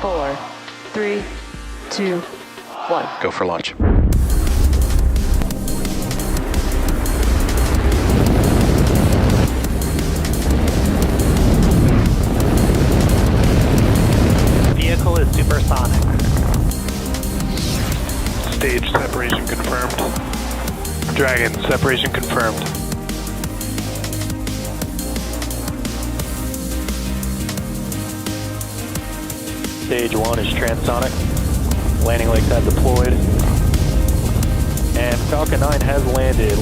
4, 3, 2, 1. Go for launch. Vehicle is supersonic. Stage separation confirmed. Dragon, separation confirmed. Stage 1 is transonic. Landing legs have deployed. And Falcon 9 has landed.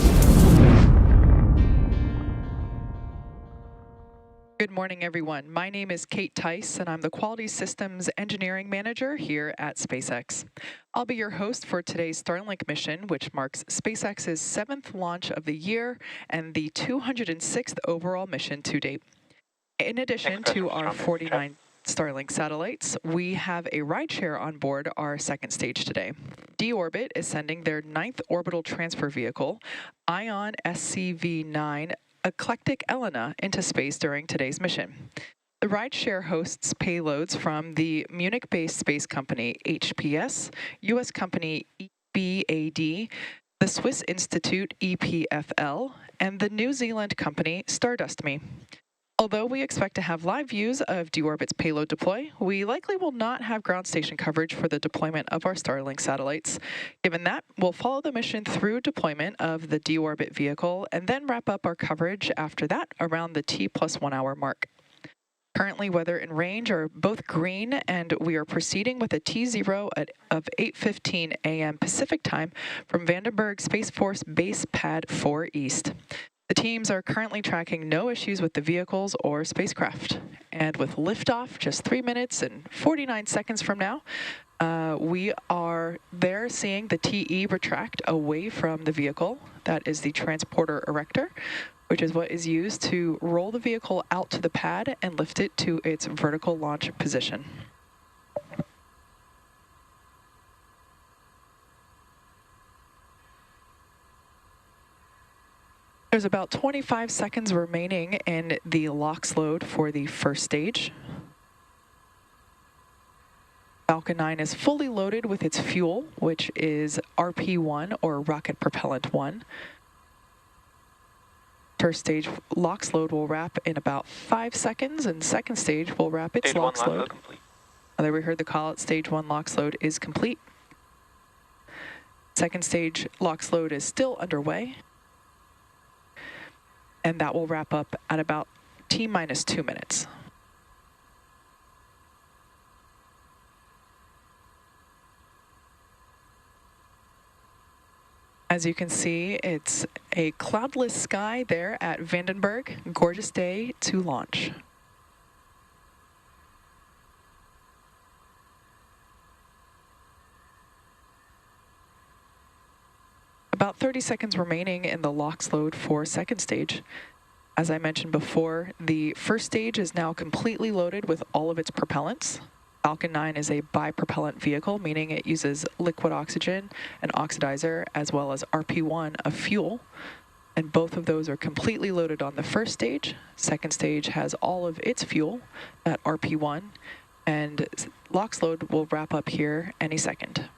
Good morning, everyone. My name is Kate Tice, and I'm the Quality Systems Engineering Manager here at SpaceX. I'll be your host for today's Starlink mission, which marks SpaceX's 7th launch of the year and the 206th overall mission to date. In addition to our 49 Starlink satellites, we have a rideshare on board our second stage today. D-Orbit is sending their 9th orbital transfer vehicle, ION SCV-9 Eclectic Elena, into space during today's mission. The rideshare hosts payloads from the Munich-based space company HPS, U.S. company EBAD, the Swiss Institute EPFL, and the New Zealand company Stardust.me. Although we expect to have live views of D-Orbit's payload deploy, we likely will not have ground station coverage for the deployment of our Starlink satellites. Given that, we'll follow the mission through deployment of the D-Orbit vehicle and then wrap up our coverage after that around the T+1 hour mark. Currently, weather and range are both green, and we are proceeding with a T0 of 8:15 a.m. Pacific time from Vandenberg Space Force Base Pad 4 East. The teams are currently tracking no issues with the vehicles or spacecraft. And with liftoff just 3 minutes and 49 seconds from now, we are there seeing the TE retract away from the vehicle. That is the transporter erector, which is what is used to roll the vehicle out to the pad and lift it to its vertical launch position. There's about 25 seconds remaining in the LOX load for the first stage. Falcon 9 is fully loaded with its fuel, which is RP1, or Rocket Propellant 1. First stage LOX load will wrap in about 5 seconds, and second stage will wrap its LOX load. There we heard the call out, stage 1 LOX load is complete. Second stage LOX load is still underway, and that will wrap up at about T-2 minutes. As you can see, it's a cloudless sky there at Vandenberg. Gorgeous day to launch. About 30 seconds remaining in the LOX load for second stage. As I mentioned before, the first stage is now completely loaded with all of its propellants. Falcon 9 is a bipropellant vehicle, meaning it uses liquid oxygen, an oxidizer, as well as RP1, a fuel. And both of those are completely loaded on the first stage. Second stage has all of its fuel at RP1, and LOX load will wrap up here any second.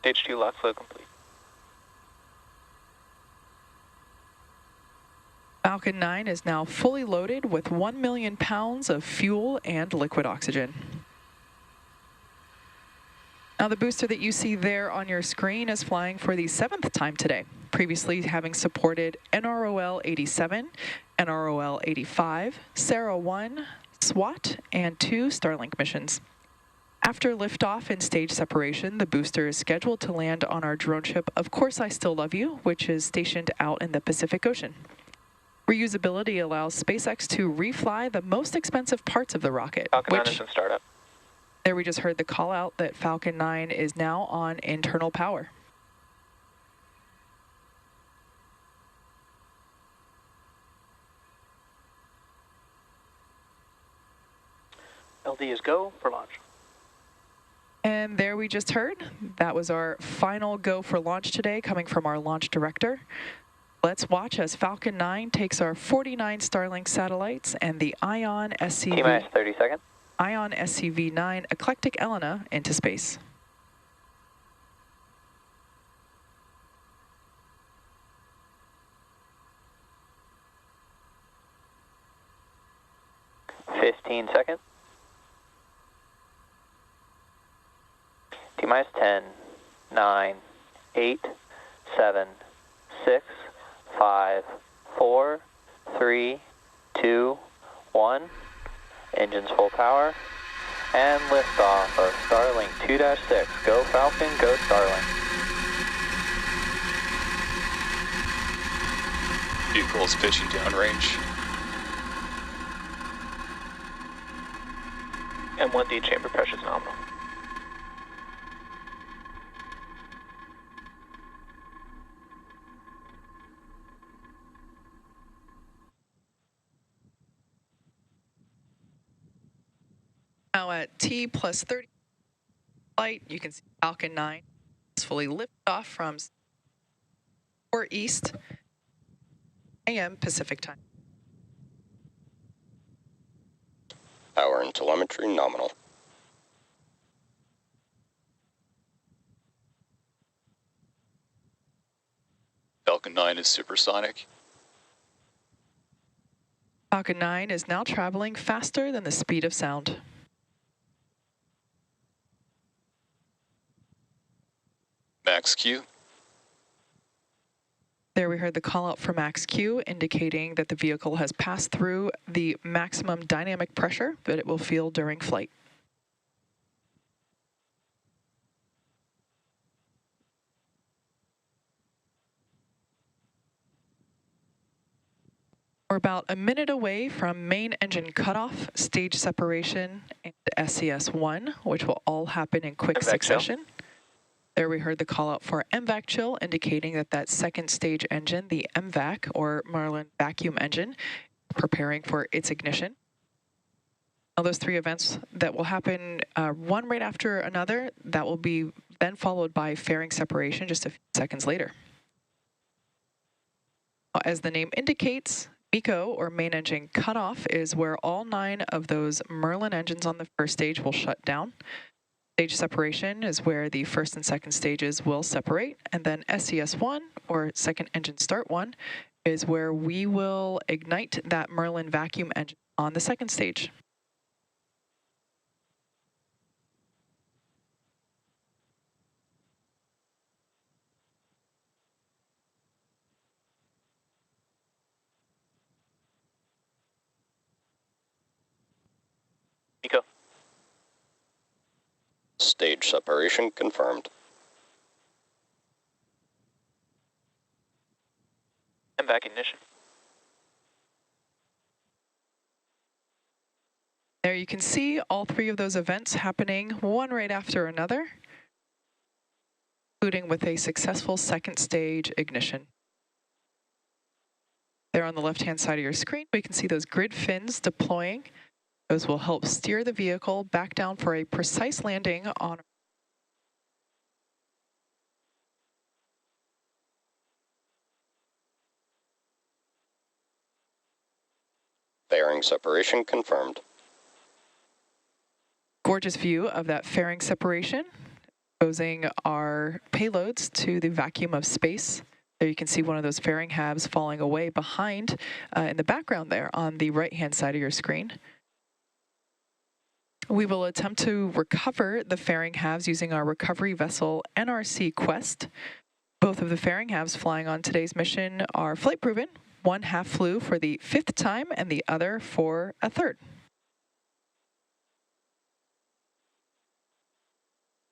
Stage 2 LOX load complete. Falcon 9 is now fully loaded with 1 million pounds of fuel and liquid oxygen. Now the booster that you see there on your screen is flying for the 7th time today, previously having supported NROL 87, NROL 85, Sarah 1, SWAT, and 2 Starlink missions. After liftoff and stage separation, the booster is scheduled to land on our drone ship, Of Course I Still Love You, which is stationed out in the Pacific Ocean. Reusability allows SpaceX to refly the most expensive parts of the rocket, Falcon 9 is in startup. There we just heard the call out that Falcon 9 is now on internal power. LD is go for launch. And there we just heard, that was our final go for launch today, coming from our launch director. Let's watch as Falcon 9 takes our 49 Starlink satellites and the Ion T-minus 30 seconds. Ion SCV-9 Eclectic Elena into space. Fifteen seconds. T-minus 10, 9, 8, 7, 6, 5, 4, 3, 2, 1. Engines full power. And liftoff of Starlink 2-6. Go Falcon, go Starlink. Vehicle is pitching downrange. M1D chamber pressure is nominal. Now at T plus 30 flight, you can see Falcon 9 is fully lifted off from 4 East AM Pacific time. Power and telemetry nominal. Falcon 9 is supersonic. Falcon 9 is now traveling faster than the speed of sound. Max Q. There we heard the call out for max Q, indicating that the vehicle has passed through the maximum dynamic pressure that it will feel during flight. We're about a minute away from main engine cutoff, stage separation, and SES-1, which will all happen in quick succession. There we heard the call out for MVAC chill, indicating that that second stage engine, the MVAC, or Merlin vacuum engine, preparing for its ignition. Now those three events that will happen one right after another, that will be then followed by fairing separation just a few seconds later. As the name indicates, MECO, or main engine cutoff, is where all 9 of those Merlin engines on the first stage will shut down. Stage separation is where the first and second stages will separate, and then SES-1, or second engine start 1, is where we will ignite that Merlin vacuum engine on the second stage. Nico. Stage separation confirmed. MVAC ignition. There you can see all 3 of those events happening one right after another, including with a successful second stage ignition. There on the left-hand side of your screen, we can see those grid fins deploying. Those will help steer the vehicle back down for a precise landing on Fairing separation confirmed. gorgeous view of that fairing separation, exposing our payloads to the vacuum of space. There you can see one of those fairing halves falling away behind in the background there on the right-hand side of your screen. We will attempt to recover the fairing halves using our recovery vessel NRC Quest. Both of the fairing halves flying on today's mission are flight proven. One half flew for the 5th time and the other for a 3rd.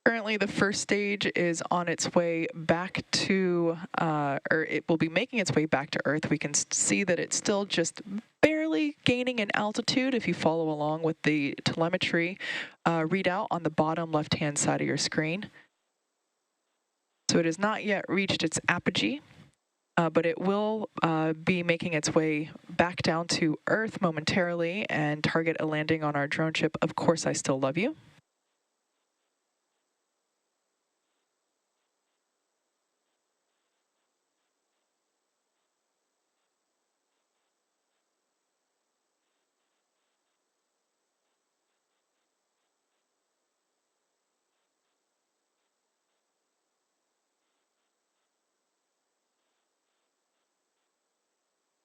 Currently, the first stage is on its way back to, or it will be making its way back to Earth. We can see that it's still just barely gaining in altitude if you follow along with the telemetry readout on the bottom left-hand side of your screen. So it has not yet reached its apogee, but it will be making its way back down to Earth momentarily and target a landing on our drone ship, Of Course I Still Love You.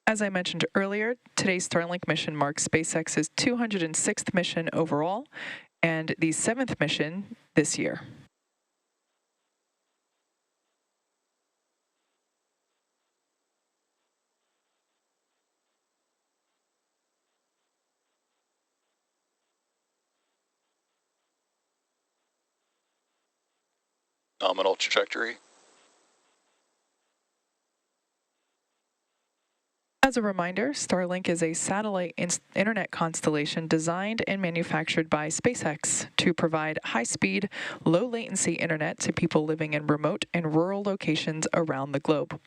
As I mentioned earlier, today's Starlink mission marks SpaceX's 206th mission overall and the 7th mission this year. Nominal trajectory. As a reminder, Starlink is a satellite internet constellation designed and manufactured by SpaceX to provide high-speed, low-latency internet to people living in remote and rural locations around the globe.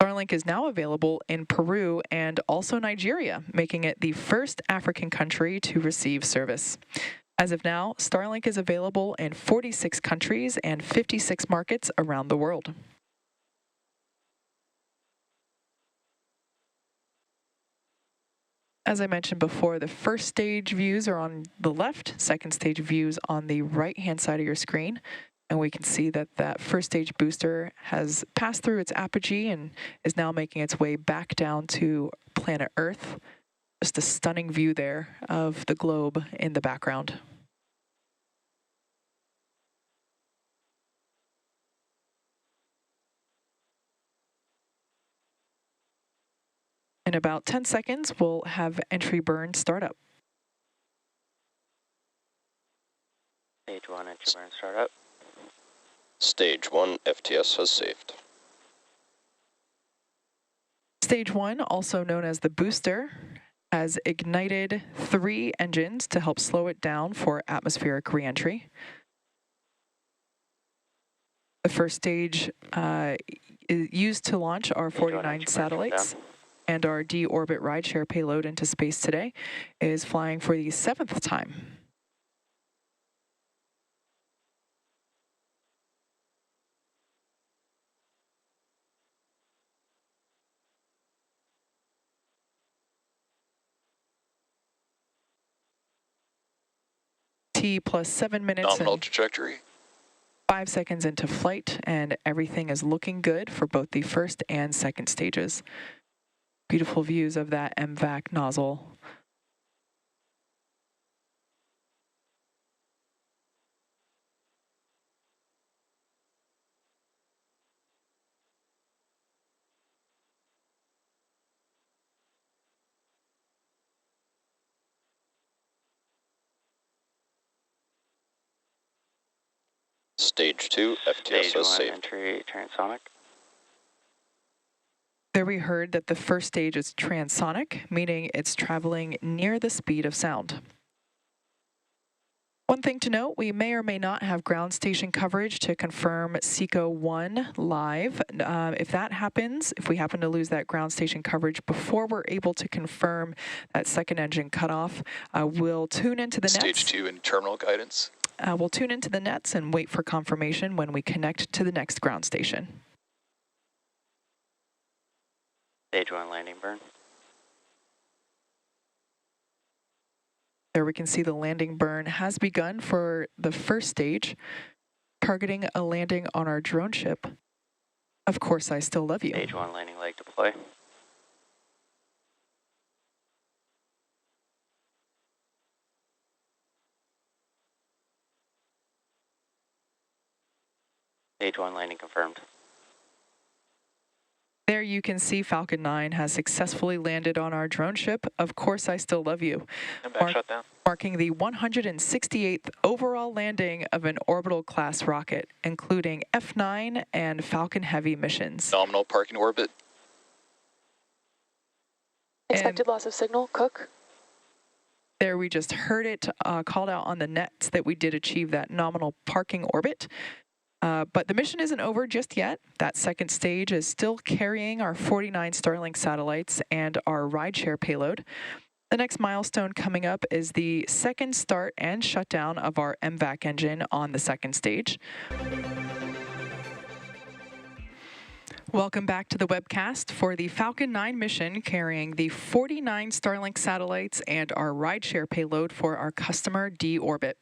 Starlink is now available in Peru and also Nigeria, making it the first African country to receive service. As of now, Starlink is available in 46 countries and 56 markets around the world. As I mentioned before, the first stage views are on the left, second stage views on the right-hand side of your screen. And we can see that that first stage booster has passed through its apogee and is now making its way back down to planet Earth. Just a stunning view there of the globe in the background. In about 10 seconds, we'll have entry burn start up. Stage 1 entry burn start up. Stage 1 FTS has saved. Stage 1, also known as the booster, has ignited 3 engines to help slow it down for atmospheric reentry. The first stage is used to launch our 49 satellites. And our D-orbit rideshare payload into space today is flying for the 7th time. T plus 7 minutes Nominal and trajectory. 5 seconds into flight, and everything is looking good for both the first and second stages. Beautiful views of that MVAC nozzle. Stage 2 FTS Stage 1 has saved. entry transonic. There we heard that the first stage is transonic, meaning it's traveling near the speed of sound. One thing to note, we may or may not have ground station coverage to confirm SECO-1 live. If that happens, if we happen to lose that ground station coverage before we're able to confirm that second engine cutoff, we'll tune into the nets. Stage 2 in terminal guidance. We'll tune into the nets and wait for confirmation when we connect to the next ground station. Stage 1 landing burn. There we can see the landing burn has begun for the first stage, targeting a landing on our drone ship. Of Course I Still Love You. Stage 1 landing leg deploy. Stage 1 landing confirmed. There you can see Falcon 9 has successfully landed on our drone ship, Of Course I Still Love You, And back shut down. marking the 168th overall landing of an orbital class rocket, including F9 and Falcon Heavy missions. Nominal parking orbit. Expected loss of signal, Cook. There we just heard it called out on the nets that we did achieve that nominal parking orbit. But the mission isn't over just yet. That second stage is still carrying our 49 Starlink satellites and our rideshare payload. The next milestone coming up is the second start and shutdown of our MVAC engine on the second stage. Welcome back to the webcast for the Falcon 9 mission carrying the 49 Starlink satellites and our rideshare payload for our customer D-Orbit.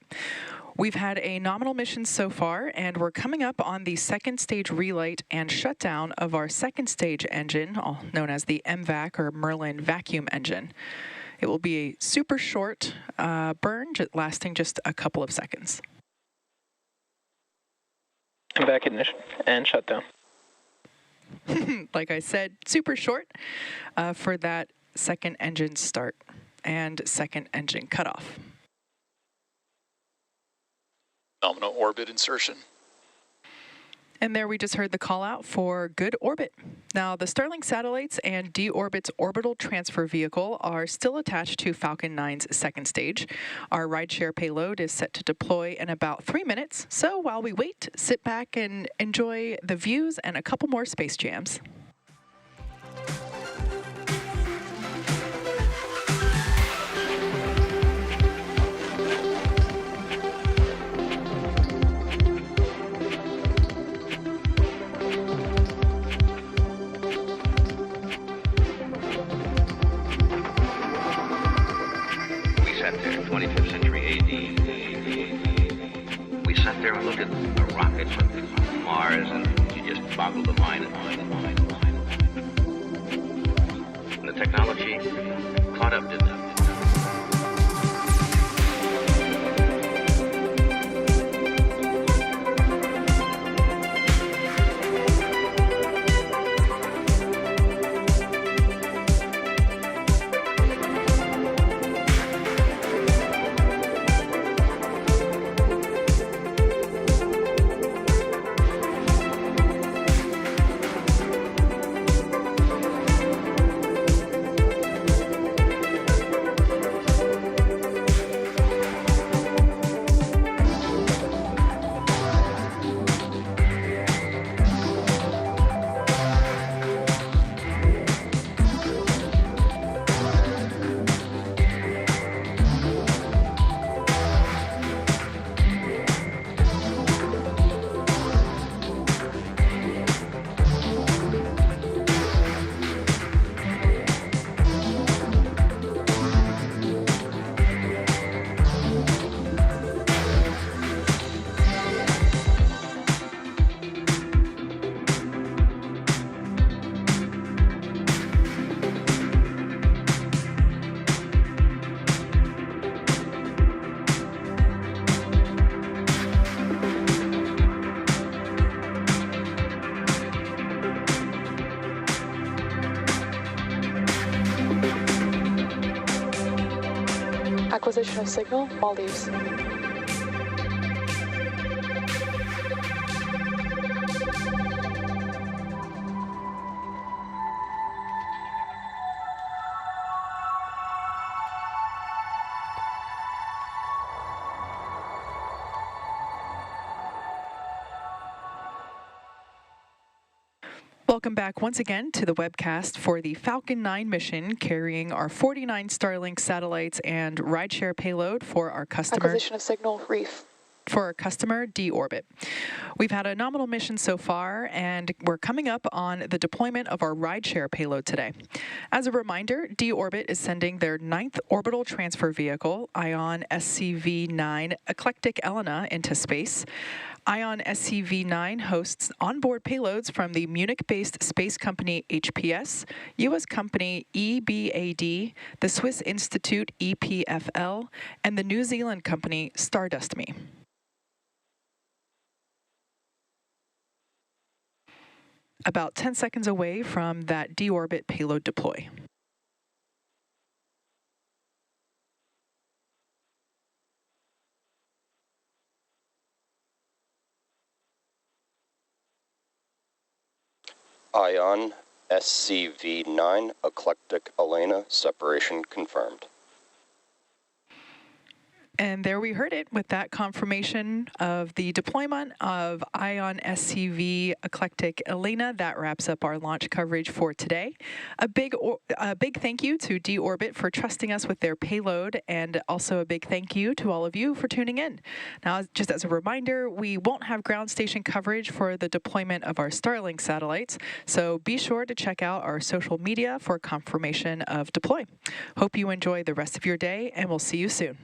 We've had a nominal mission so far, and we're coming up on the second stage relight and shutdown of our second stage engine, known as the MVAC or Merlin vacuum engine. It will be a super short burn, lasting just a couple of seconds. MVAC ignition and shutdown. Like I said, super short for that second engine start and second engine cutoff. Nominal orbit insertion. And there we just heard the call out for good orbit. Now, the Starlink satellites and D-Orbit's orbital transfer vehicle are still attached to Falcon 9's second stage. Our rideshare payload is set to deploy in about 3 minutes. So while we wait, sit back and enjoy the views and a couple more space jams. There, 25th century AD. We sat there and looked at the rockets from Mars, and you just boggled the mind. And the technology caught up to them. Acquisition of signal, Maldives. Welcome back once again to the webcast for the Falcon 9 mission carrying our 49 Starlink satellites and rideshare payload for our customer. Acquisition of signal, Reef. For our customer D-Orbit. We've had a nominal mission so far, and we're coming up on the deployment of our rideshare payload today. As a reminder, D-Orbit is sending their 9th orbital transfer vehicle, ION SCV-9 Eclectic Elena, into space. ION SCV-9 hosts onboard payloads from the Munich-based space company HPS, U.S. company EBAD, the Swiss Institute EPFL, and the New Zealand company Stardust.me. About 10 seconds away from that D-Orbit payload deploy. ION SCV-9 Eclectic Elena separation confirmed. And there we heard it with that confirmation of the deployment of Ion SCV Eclectic Elena. That wraps up our launch coverage for today. A big thank you to D-Orbit for trusting us with their payload, and also a big thank you to all of you for tuning in. Now, just as a reminder, we won't have ground station coverage for the deployment of our Starlink satellites, so be sure to check out our social media for confirmation of deploy. Hope you enjoy the rest of your day, and we'll see you soon.